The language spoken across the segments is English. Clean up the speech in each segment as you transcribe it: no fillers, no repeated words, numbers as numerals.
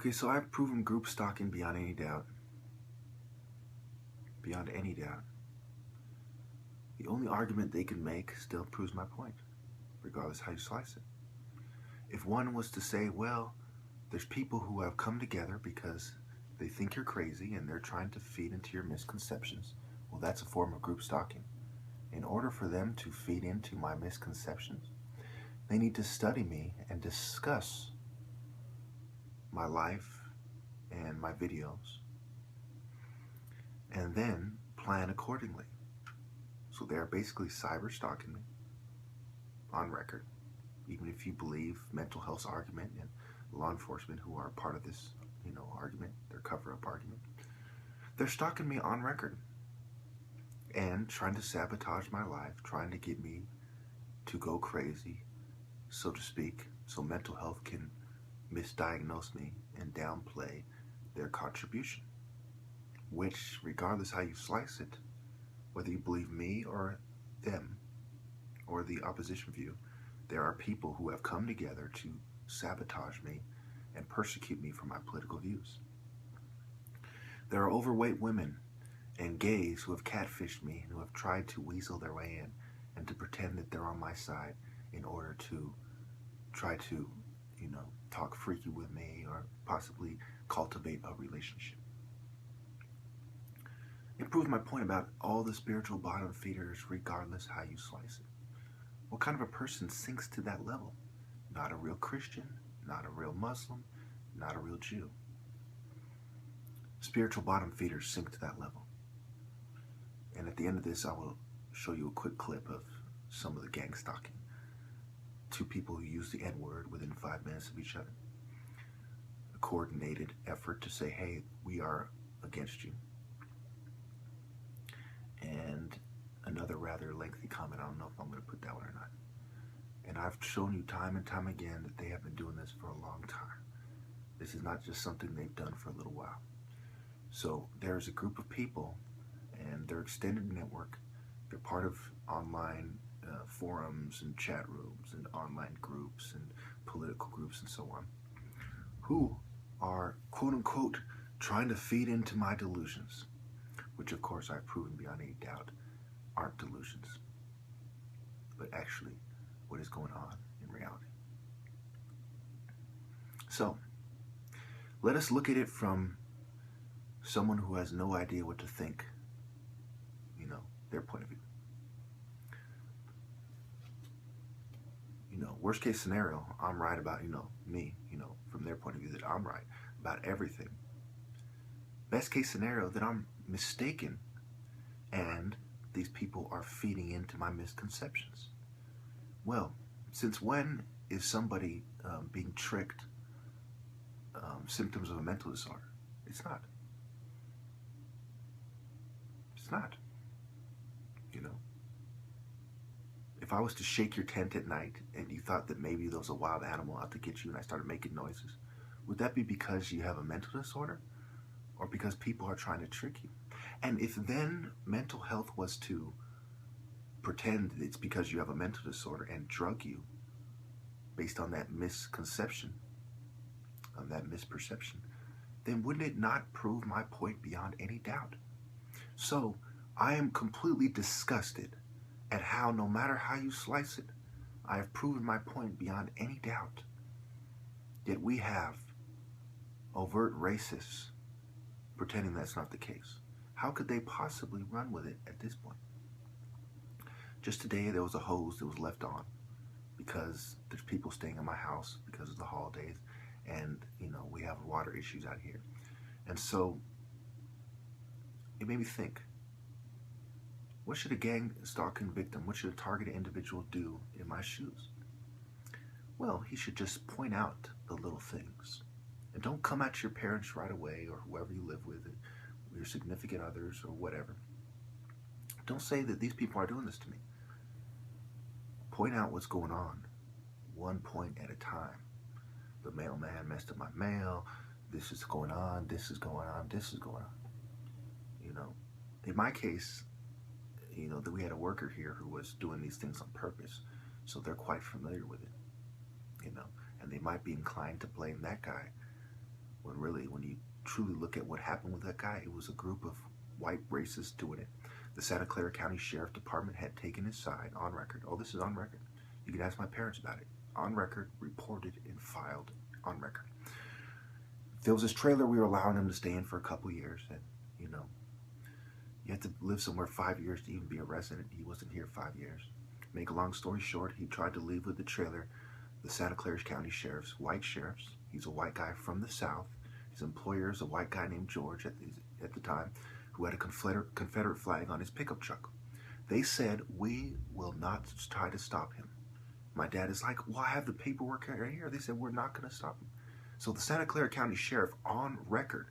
Okay, so I've proven group stalking beyond any doubt. Beyond any doubt. The only argument they can make still proves my point, regardless how you slice it. If one was to say, well, there's people who have come together because they think you're crazy and they're trying to feed into your misconceptions, well, that's a form of group stalking. In order for them to feed into my misconceptions, they need to study me and discuss my life and my videos, and then plan accordingly. So they're basically cyber stalking me on record, even if you believe mental health's argument and law enforcement who are part of this, argument, their cover-up argument. They're stalking me on record and trying to sabotage my life, trying to get me to go crazy, so to speak, so mental health can misdiagnose me and downplay their contribution. Which, regardless how you slice it, whether you believe me or them or the opposition view, there are people who have come together to sabotage me and persecute me for my political views. There are overweight women and gays who have catfished me and who have tried to weasel their way in and to pretend that they're on my side in order to try to, talk freaky with me or possibly cultivate a relationship. It proves my point about all the spiritual bottom feeders, regardless how you slice it. What kind of a person sinks to that level? Not a real Christian, not a real Muslim, not a real Jew. Spiritual bottom feeders sink to that level. And at the end of this, I will show you a quick clip of some of the gang stalking. Two people who use the N-word within 5 minutes of each other. A coordinated effort to say, hey, we are against you. And another rather lengthy comment. I don't know if I'm going to put that one or not. And I've shown you time and time again that they have been doing this for a long time. This is not just something they've done for a little while. So there's a group of people and their extended network. They're part of online forums and chat rooms and online groups and political groups and so on, who are, quote unquote, trying to feed into my delusions, which of course I've proven beyond any doubt aren't delusions, but actually what is going on in reality. So let us look at it from someone who has no idea what to think, their point of view. Worst case scenario, I'm right about, me, from their point of view, that I'm right about everything. Best case scenario, that I'm mistaken and these people are feeding into my misconceptions. Well, since when is somebody being tricked symptoms of a mental disorder? It's not. It's not. If I was to shake your tent at night and you thought that maybe there was a wild animal out to get you and I started making noises, would that be because you have a mental disorder or because people are trying to trick you? And if then mental health was to pretend that it's because you have a mental disorder and drug you based on that misconception, on that misperception, then wouldn't it not prove my point beyond any doubt? So I am completely disgusted at how, no matter how you slice it, I have proven my point beyond any doubt. Yet we have overt racists pretending that's not the case. How could they possibly run with it at this point? Just today there was a hose that was left on because there's people staying in my house because of the holidays, and we have water issues out here. And so it made me think, what should a gang stalking victim, what should a targeted individual do in my shoes? Well, he should just point out the little things. And don't come at your parents right away or whoever you live with, your significant others or whatever. Don't say that these people are doing this to me. Point out what's going on, one point at a time. The mailman messed up my mail. This is going on. This is going on. This is going on. In my case, that we had a worker here who was doing these things on purpose, so they're quite familiar with it, and they might be inclined to blame that guy when really, when you truly look at what happened with that guy, it was a group of white racists doing it. The Santa Clara County Sheriff Department had taken his side on record. Oh, this is on record. You can ask my parents about it. On record, reported and filed on record. There was this trailer we were allowing him to stay in for a couple years, and you know, you had to live somewhere 5 years to even be a resident. He wasn't here 5 years. Make a long story short, he tried to leave with the trailer. The Santa Clara County Sheriff's white sheriffs. He's a white guy from the South. His employer is a white guy named George at the time, who had a Confederate flag on his pickup truck. They said, we will not try to stop him. My dad is like, well, I have the paperwork right here. They said, we're not going to stop him. So the Santa Clara County Sheriff, on record,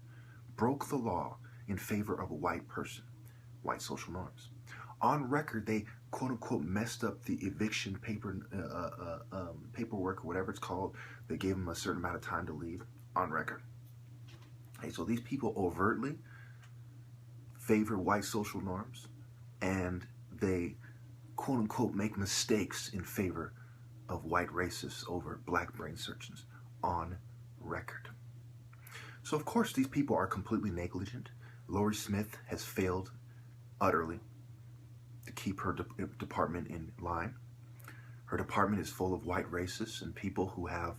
broke the law in favor of a white person, white social norms. On record, they quote-unquote messed up the eviction paperwork or whatever it's called. They gave him a certain amount of time to leave, on record. Hey, so these people overtly favor white social norms, and they quote-unquote make mistakes in favor of white racists over black brain surgeons, on record. So of course these people are completely negligent. Lori Smith has failed utterly to keep her department in line. Her department is full of white racists and people who have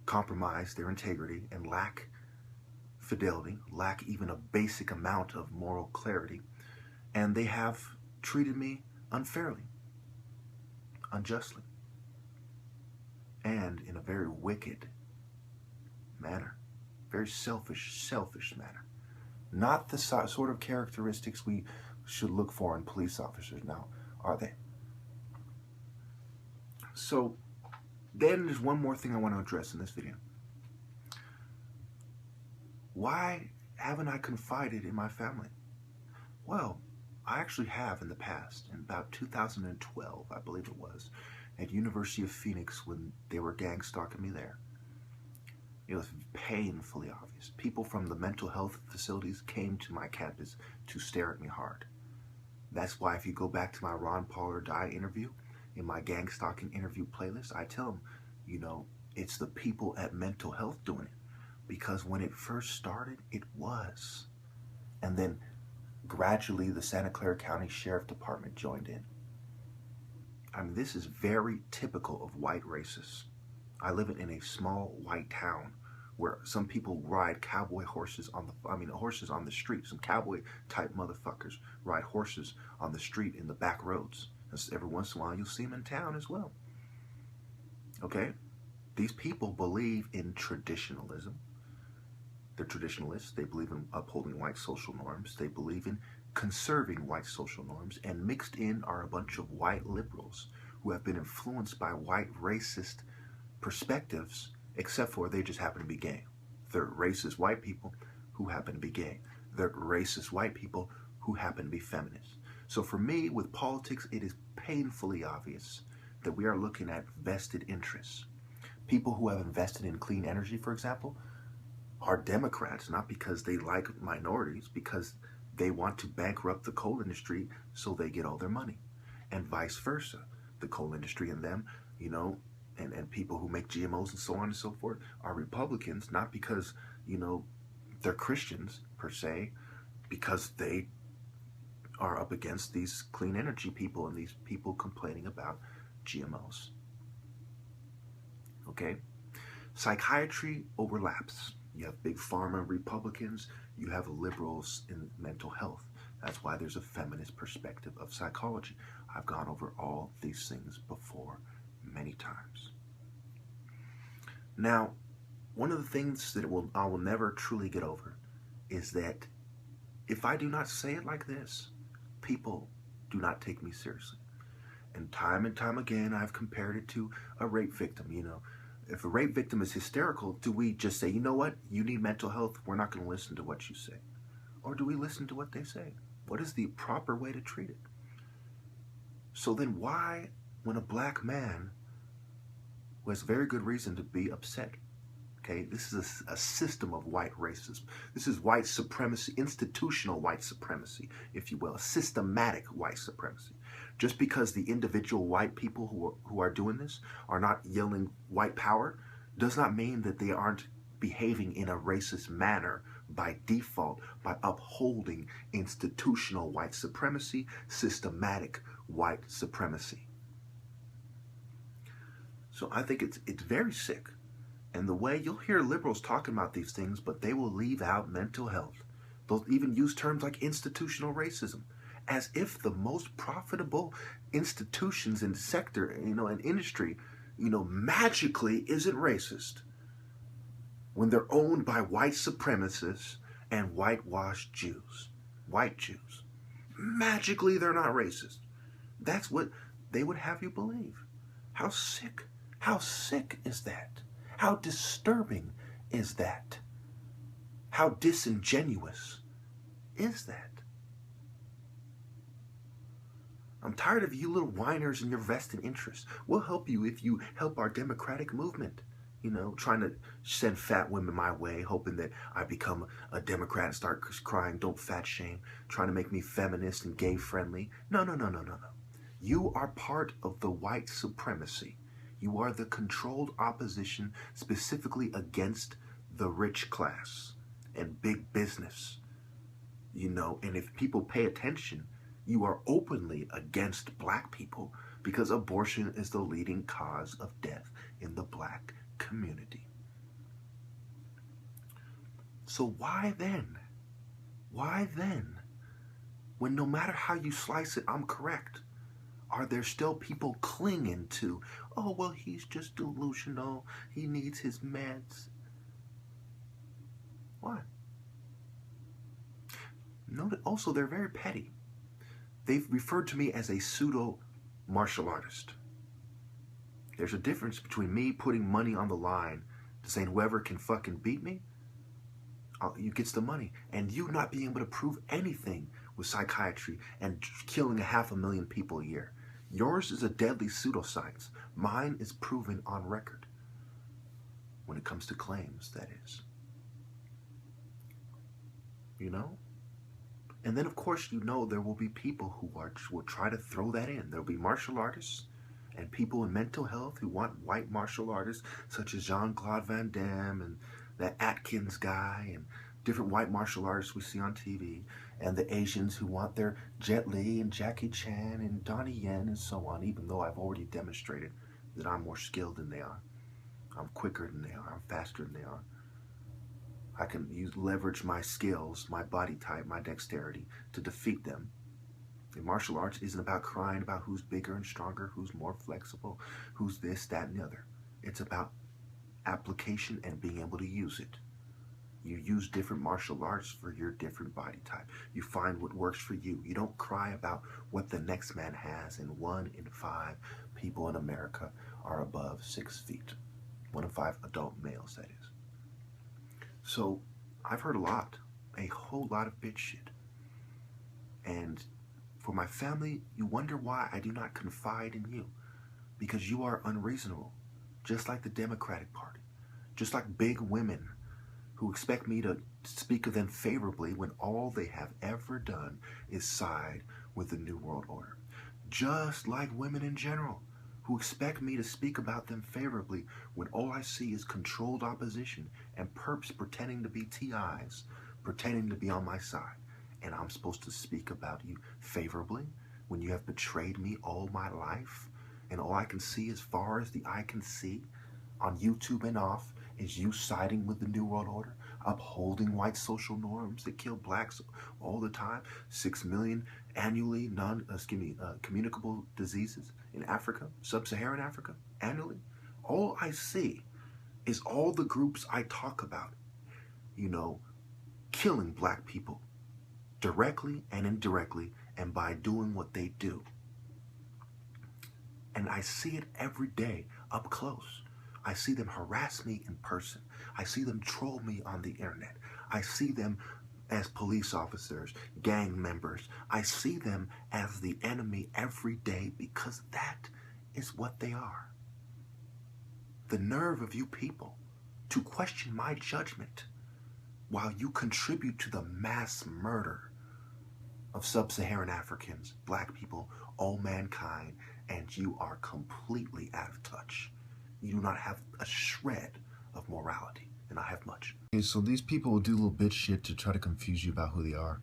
compromised their integrity and lack fidelity, lack even a basic amount of moral clarity, and they have treated me unfairly, unjustly, and in a very wicked manner, very selfish manner. Not the sort of characteristics we should look for in police officers now, are they? So then there's one more thing I want to address in this video. Why haven't I confided in my family? Well, I actually have in the past. In about 2012, I believe it was, at University of Phoenix, when they were gang stalking me there. It was painfully obvious. People from the mental health facilities came to my campus to stare at me hard. That's why if you go back to my Ron Paul or Die interview, in my gang stalking interview playlist, I tell them, you know, it's the people at mental health doing it. Because when it first started, it was. And then gradually the Santa Clara County Sheriff Department joined in. I mean, this is very typical of white racists. I live in a small white town where some people ride cowboy horses on the, horses on the street. Some cowboy type motherfuckers ride horses on the street in the back roads. And every once in a while you'll see them in town as well. Okay? These people believe in traditionalism. They're traditionalists. They believe in upholding white social norms. They believe in conserving white social norms. And mixed in are a bunch of white liberals who have been influenced by white racist perspectives, except for they just happen to be gay. They're racist white people who happen to be gay. They're racist white people who happen to be feminists. So for me, with politics, it is painfully obvious that we are looking at vested interests. People who have invested in clean energy, for example, are Democrats, not because they like minorities, because they want to bankrupt the coal industry so they get all their money. And vice versa. The coal industry and them, you know, and people who make GMOs and so on and so forth are Republicans, not because, you know, they're Christians per se, because they are up against these clean energy people and these people complaining about GMOs. Okay? Psychiatry overlaps. You have big pharma Republicans, you have liberals in mental health. That's why there's a feminist perspective of psychology. I've gone over all these things before many times. Now, one of the things that I will never truly get over is that if I do not say it like this, people do not take me seriously. And time again, I've compared it to a rape victim. You know, if a rape victim is hysterical, do we just say, you know what, you need mental health, we're not going to listen to what you say? Or do we listen to what they say? What is the proper way to treat it? So then why, when a black man who has very good reason to be upset, okay, this is a system of white racism. This is white supremacy, institutional white supremacy, if you will, a systematic white supremacy. Just because the individual white people who are doing this are not yelling white power does not mean that they aren't behaving in a racist manner by default, by upholding institutional white supremacy, systematic white supremacy. So I think it's very sick. And the way you'll hear liberals talking about these things, but they will leave out mental health. They'll even use terms like institutional racism, as if the most profitable institutions in sector, and industry, magically isn't racist when they're owned by white supremacists and whitewashed Jews, white Jews. Magically, they're not racist. That's what they would have you believe. How sick is that? How disturbing is that? How disingenuous is that? I'm tired of you little whiners and your vested interests. We'll help you if you help our democratic movement. Trying to send fat women my way, hoping that I become a Democrat and start crying, don't fat shame, trying to make me feminist and gay friendly. No. You are part of the white supremacy. You are the controlled opposition specifically against the rich class and big business. And if people pay attention, you are openly against black people because abortion is the leading cause of death in the black community. So why then? When no matter how you slice it, I'm correct. Are there still people clinging to, oh, well, he's just delusional, he needs his meds? Why? Note also, they're very petty. They've referred to me as a pseudo martial artist. There's a difference between me putting money on the line to saying whoever can fucking beat me, you gets the money, and you not being able to prove anything with psychiatry and killing 500,000 people a year. Yours is a deadly pseudoscience. Mine is proven on record. When it comes to claims, that is. And then, of course, there will be people who will try to throw that in. There will be martial artists and people in mental health who want white martial artists, such as Jean-Claude Van Damme and that Atkins guy and different white martial artists we see on TV, and the Asians who want their Jet Li and Jackie Chan and Donnie Yen and so on, even though I've already demonstrated that I'm more skilled than they are. I'm quicker than they are. I'm faster than they are. I can leverage my skills, my body type, my dexterity to defeat them. And martial arts isn't about crying about who's bigger and stronger, who's more flexible, who's this, that, and the other. It's about application and being able to use it. You use different martial arts for your different body type. You find what works for you. You don't cry about what the next man has, and 1 in 5 people in America are above 6 feet. 1 in 5 adult males, that is. So I've heard a whole lot of bitch shit. And for my family, you wonder why I do not confide in you. Because you are unreasonable, just like the Democratic Party, just like big women who expect me to speak of them favorably when all they have ever done is side with the New World Order. Just like women in general who expect me to speak about them favorably when all I see is controlled opposition and perps pretending to be TIs, pretending to be on my side. And I'm supposed to speak about you favorably when you have betrayed me all my life, and all I can see as far as the eye can see on YouTube and off is you siding with the New World Order, upholding white social norms that kill blacks all the time, 6 million annually communicable diseases in Africa, sub-Saharan Africa, annually. All I see is all the groups I talk about, killing black people directly and indirectly, and by doing what they do. And I see it every day up close. I see them harass me in person. I see them troll me on the internet. I see them as police officers, gang members. I see them as the enemy every day because that is what they are. The nerve of you people to question my judgment while you contribute to the mass murder of sub-Saharan Africans, black people, all mankind, and you are completely out of touch. You do not have a shred of morality. and I have much. Okay, so these people will do little bitch shit to try to confuse you about who they are.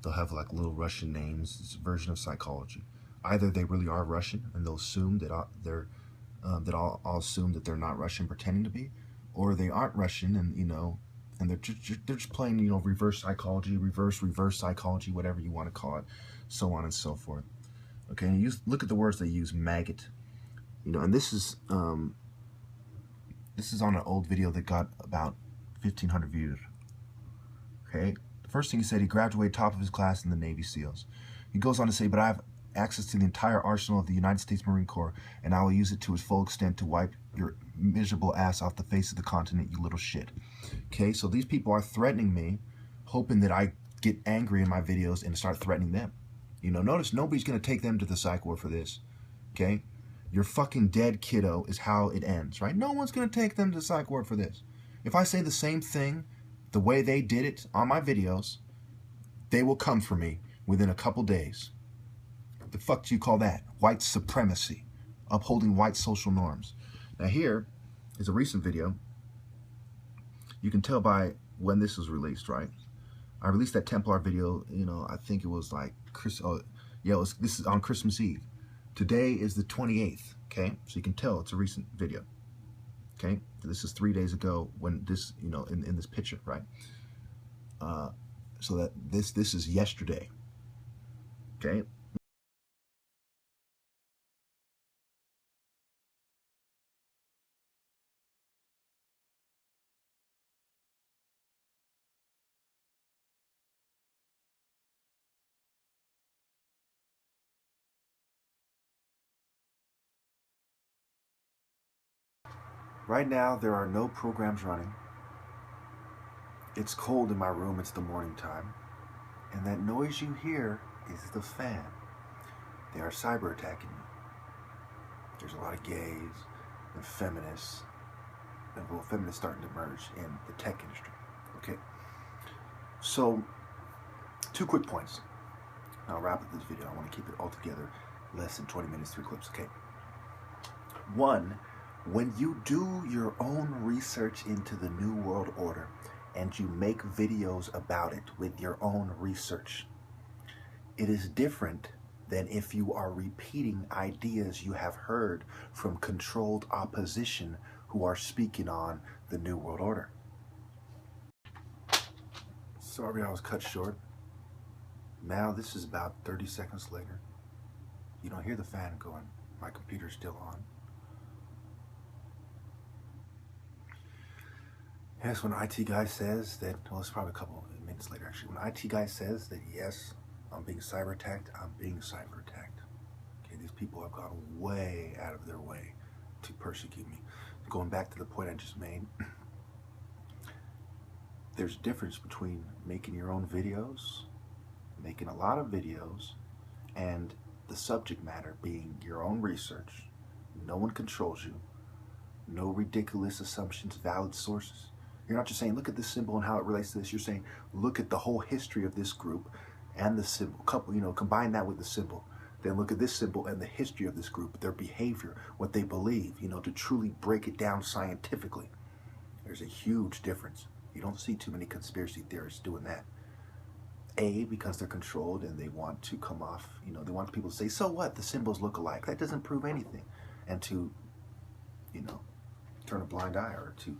They'll have like little Russian names. It's a version of psychology. Either they really are Russian and they'll assume that I'll assume that they're not Russian pretending to be, or they aren't Russian and and they're just playing reverse psychology, reverse psychology, whatever you want to call it, so on and so forth. Okay, and you look at the words they use, maggot, and this is on an old video that got about 1,500 views. Okay, the first thing he said, he graduated top of his class in the Navy SEALs. He goes on to say, but I have access to the entire arsenal of the United States Marine Corps, and I will use it to its full extent to wipe your miserable ass off the face of the continent, you little shit. Okay, so these people are threatening me, hoping that I get angry in my videos and start threatening them. Notice nobody's going to take them to the psych ward for this. Okay, you're fucking dead, kiddo, is how it ends, right? No one's going to take them to the psych ward for this. If I say the same thing the way they did it on my videos, they will come for me within a couple days. What the fuck do you call that? White supremacy. Upholding white social norms. Now here is a recent video. You can tell by when this was released, right? I released that Templar video, I think it was like this is on Christmas Eve. Today is the 28th, okay? So you can tell it's a recent video. Okay? This is 3 days ago when this, in this picture, right? So that this is yesterday. Okay? Right now, there are no programs running. It's cold in my room. It's the morning time. And that noise you hear is the fan. They are cyber attacking me. There's a lot of gays and feminists. And feminists starting to emerge in the tech industry. Okay. So, 2 quick points. I'll wrap up this video. I want to keep it all together. Less than 20 minutes, 3 clips. Okay. 1. When you do your own research into the New World Order and you make videos about it with your own research, it is different than if you are repeating ideas you have heard from controlled opposition who are speaking on the New World Order. Sorry I was cut short. Now this is about 30 seconds later. You don't hear the fan going. My computer's still on. Yes, when IT guy says that, well, it's probably a couple of minutes later actually, when IT guy says that yes, I'm being cyber attacked, I'm being cyber attacked. Okay, these people have gone way out of their way to persecute me. Going back to the point I just made, there's a difference between making your own videos, making a lot of videos, and the subject matter being your own research. No one controls you. No ridiculous assumptions, valid sources. You're not just saying, look at this symbol and how it relates to this. You're saying, look at the whole history of this group and the symbol. Combine that with the symbol. Then look at this symbol and the history of this group, their behavior, what they believe, to truly break it down scientifically. There's a huge difference. You don't see too many conspiracy theorists doing that. A, because they're controlled and they want to come off, they want people to say, so what? The symbols look alike. That doesn't prove anything. And to, turn a blind eye or to,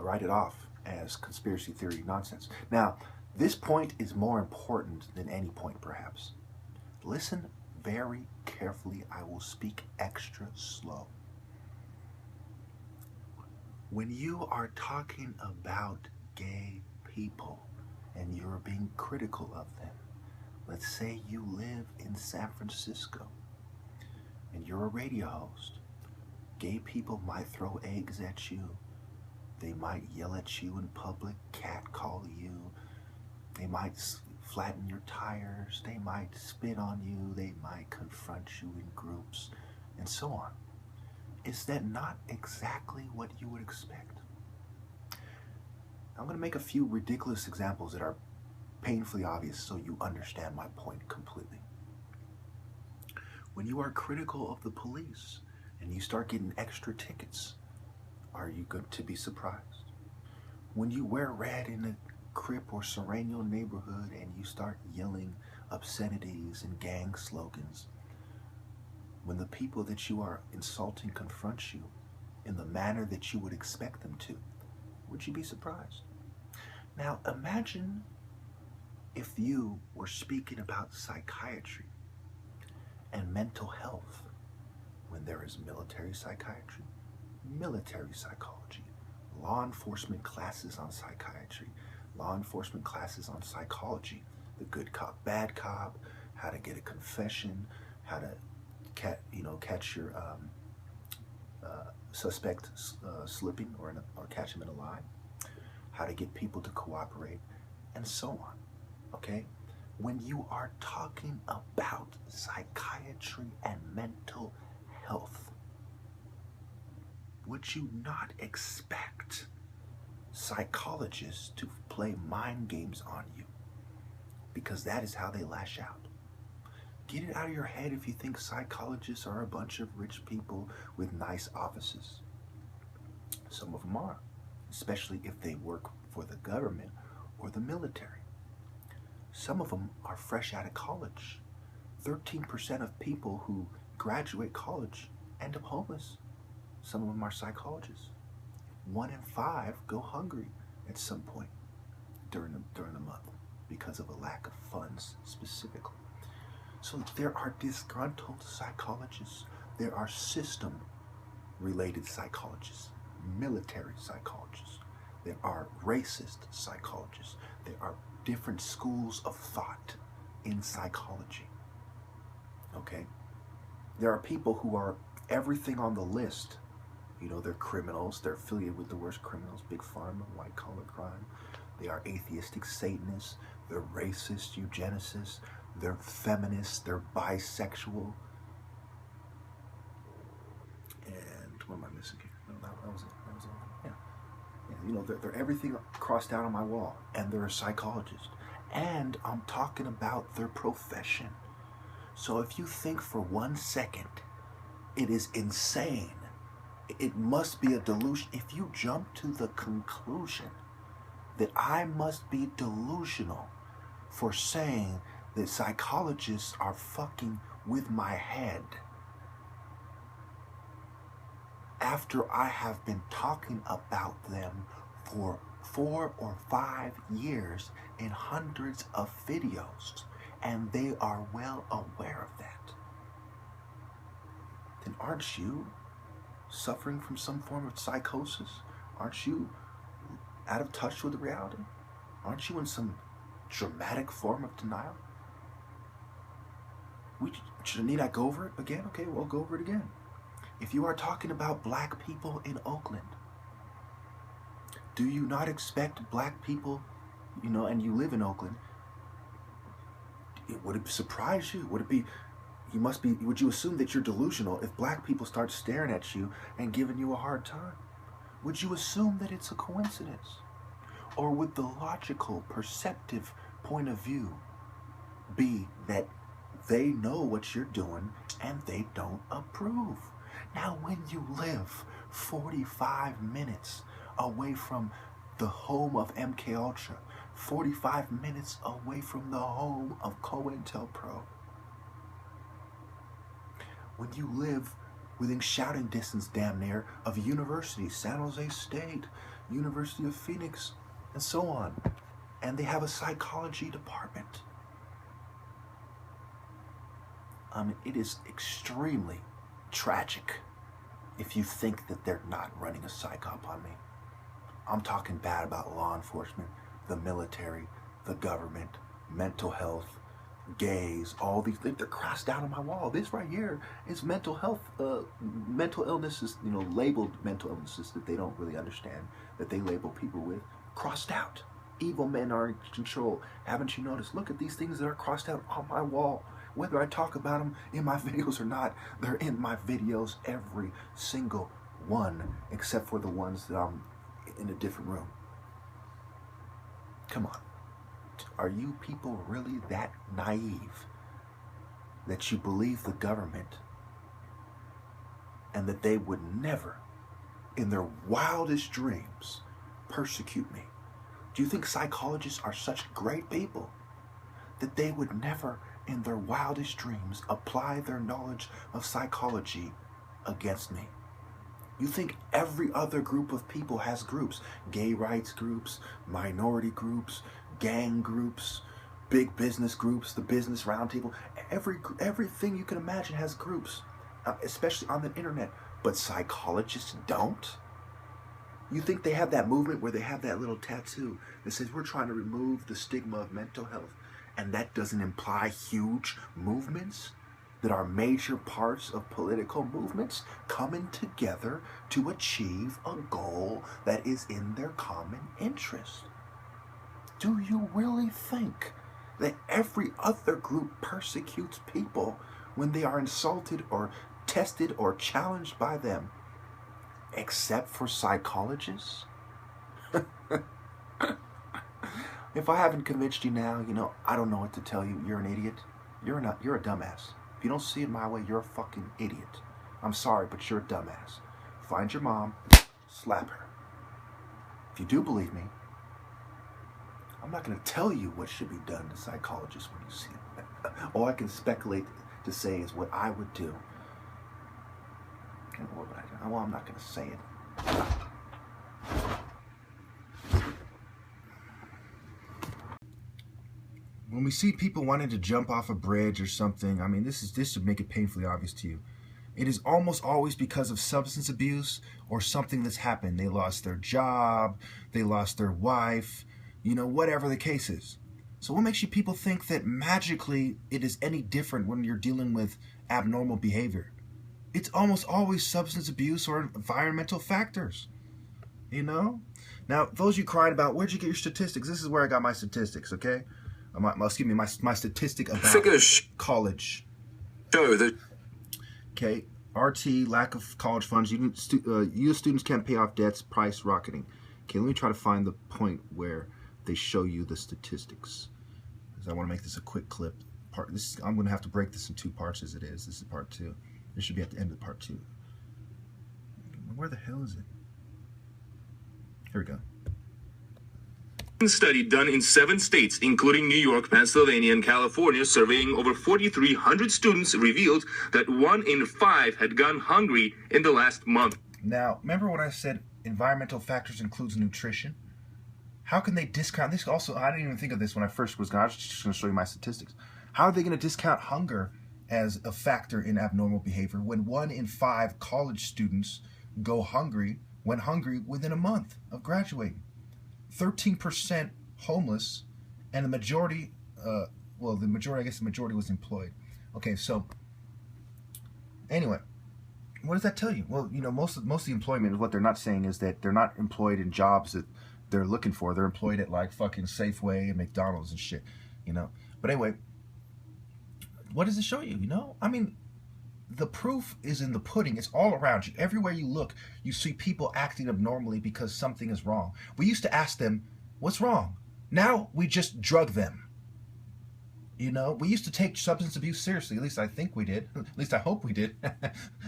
write it off as conspiracy theory nonsense. Now, this point is more important than any point, perhaps. Listen very carefully. I will speak extra slow. When you are talking about gay people and you're being critical of them, let's say you live in San Francisco and you're a radio host. Gay people might throw eggs at you. They might yell at you in public, catcall you. They might flatten your tires. They might spit on you. They might confront you in groups, and so on. Is that not exactly what you would expect? I'm going to make a few ridiculous examples that are painfully obvious so you understand my point completely. When you are critical of the police and you start getting extra tickets, Are you going to be surprised? When you wear red in a Crip or Serrano neighborhood and you start yelling obscenities and gang slogans, when the people that you are insulting confront you in the manner that you would expect them to, would you be surprised? Now imagine if you were speaking about psychiatry and mental health when there is military psychiatry, military psychology, law enforcement classes on psychiatry, law enforcement classes on psychology, the good cop, bad cop, how to get a confession, how to catch your suspect slipping or catch him in a lie, how to get people to cooperate, and so on. Okay? When you are talking about psychiatry and mental health, would you not expect psychologists to play mind games on you? Because that is how they lash out. Get it out of your head if you think psychologists are a bunch of rich people with nice offices. Some of them are, especially if they work for the government or the military. Some of them are fresh out of college. 13% of people who graduate college end up homeless. Some of them are psychologists. 1 in 5 go hungry at some point during the month because of a lack of funds specifically. So there are disgruntled psychologists. There are system-related psychologists, military psychologists. There are racist psychologists. There are different schools of thought in psychology. Okay? There are people who are everything on the list. You know, they're criminals. They're affiliated with the worst criminals, big pharma, white-collar crime. They are atheistic Satanists. They're racist eugenicists. They're feminists. They're bisexual. And what am I missing here? No, that was it. That was all. Yeah. You know, they're everything crossed out on my wall. And they're a psychologist. And I'm talking about their profession. So if you think for 1 second it is insane, it must be a delusion. If you jump to the conclusion that I must be delusional for saying that psychologists are fucking with my head after I have been talking about them for 4 or 5 years in hundreds of videos, and they are well aware of that, then aren't you suffering from some form of psychosis? Aren't you out of touch with the reality? Aren't you in some dramatic form of denial? Need I go over it again? Okay, well, go over it again. If you are talking about black people in Oakland, do you not expect black people, you know, and you live in Oakland, would it surprise you? Would it be, would you assume that you're delusional if black people start staring at you and giving you a hard time? Would you assume that it's a coincidence? Or would the logical, perceptive point of view be that they know what you're doing and they don't approve? Now, when you live 45 minutes away from the home of MKUltra, 45 minutes away from the home of COINTELPRO, when you live within shouting distance, damn near, of universities, San Jose State, University of Phoenix, and so on, and they have a psychology department, it is extremely tragic if you think that they're not running a psych op on me. I'm talking bad about law enforcement, the military, the government, mental health, gays, all these things. They're crossed out on my wall. This right here is mental health, mental illnesses, you know, labeled mental illnesses that they don't really understand, that they label people with, crossed out. Evil men are in control. Haven't you noticed? Look at these things that are crossed out on my wall. Whether I talk about them in my videos or not, they're in my videos, every single one, except for the ones that I'm in a different room. Come on. Are you people really that naive that you believe the government and that they would never in their wildest dreams, persecute me? Do you think psychologists are such great people that they would never, in their wildest dreams, apply their knowledge of psychology against me? You think every other group of people has groups? Gay rights groups, minority groups, gang groups, big business groups, the business roundtable. Everything you can imagine has groups, especially on the internet. But psychologists don't? You think they have that movement where they have that little tattoo that says we're trying to remove the stigma of mental health, and that doesn't imply huge movements that are major parts of political movements coming together to achieve a goal that is in their common interest? Do you really think that every other group persecutes people when they are insulted or tested or challenged by them, except for psychologists? If I haven't convinced you now, I don't know what to tell you. You're an idiot. You're a dumbass. If you don't see it my way, you're a fucking idiot. I'm sorry, but you're a dumbass. Find your mom, slap her. If you do believe me, I'm not going to tell you what should be done to psychologists when you see them. All I can speculate to say is what I would do. Well, I'm not going to say it. When we see people wanting to jump off a bridge or something, I mean, this should make it painfully obvious to you. It is almost always because of substance abuse or something that's happened. They lost their job, they lost their wife, whatever the case is. So what makes you people think that magically it is any different when you're dealing with abnormal behavior? It's almost always substance abuse or environmental factors, Now, those of you crying about, where'd you get your statistics? This is where I got my statistics, okay? My statistic about figures college. Show that. Okay, RT, lack of college funds. U.S. students can't pay off debts, price rocketing. Okay, let me try to find the point where they show you the statistics, because I want to make this a quick clip. I'm going to have to break this in two parts as it is. This is part 2. This should be at the end of part 2. Where the hell is it? Here we go. Study done in 7 states, including New York, Pennsylvania, and California, surveying over 4,300 students, revealed that 1 in 5 had gone hungry in the last month. Now, remember when I said environmental factors includes nutrition? How can they discount this? Also, I didn't even think of this when I first was going. I was just going to show you my statistics. How are they going to discount hunger as a factor in abnormal behavior when 1 in 5 college students went hungry within a month of graduating? 13% homeless, and the majority, I guess the majority was employed. Okay, so anyway, what does that tell you? Well, most of the employment, what they're not saying is that they're not employed in jobs that they're looking for. They're employed at like fucking Safeway and McDonald's and shit, But anyway, what does it show you? I mean, the proof is in the pudding. It's all around you. Everywhere you look, you see people acting abnormally because something is wrong. We used to ask them, what's wrong? Now we just drug them. We used to take substance abuse seriously. At least I think we did. At least I hope we did.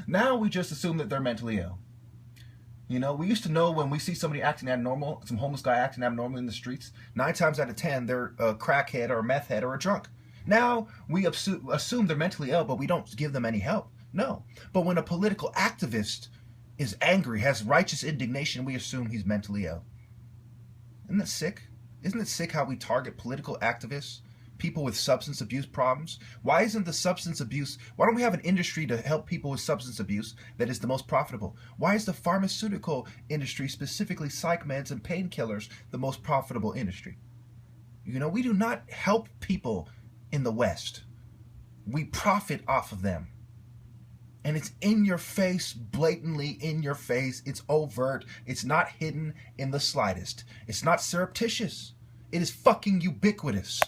Now we just assume that they're mentally ill. We used to know when we see somebody acting abnormal, some homeless guy acting abnormal in the streets, 9 times out of 10, they're a crackhead or a meth head or a drunk. Now we assume they're mentally ill, but we don't give them any help. No. But when a political activist is angry, has righteous indignation, we assume he's mentally ill. Isn't that sick? Isn't it sick how we target political activists, people with substance abuse problems? Why don't we have an industry to help people with substance abuse that is the most profitable? Why is the pharmaceutical industry, specifically psych meds and painkillers, the most profitable industry? We do not help people in the West. We profit off of them. And it's in your face, blatantly in your face. It's overt. It's not hidden in the slightest. It's not surreptitious. It is fucking ubiquitous.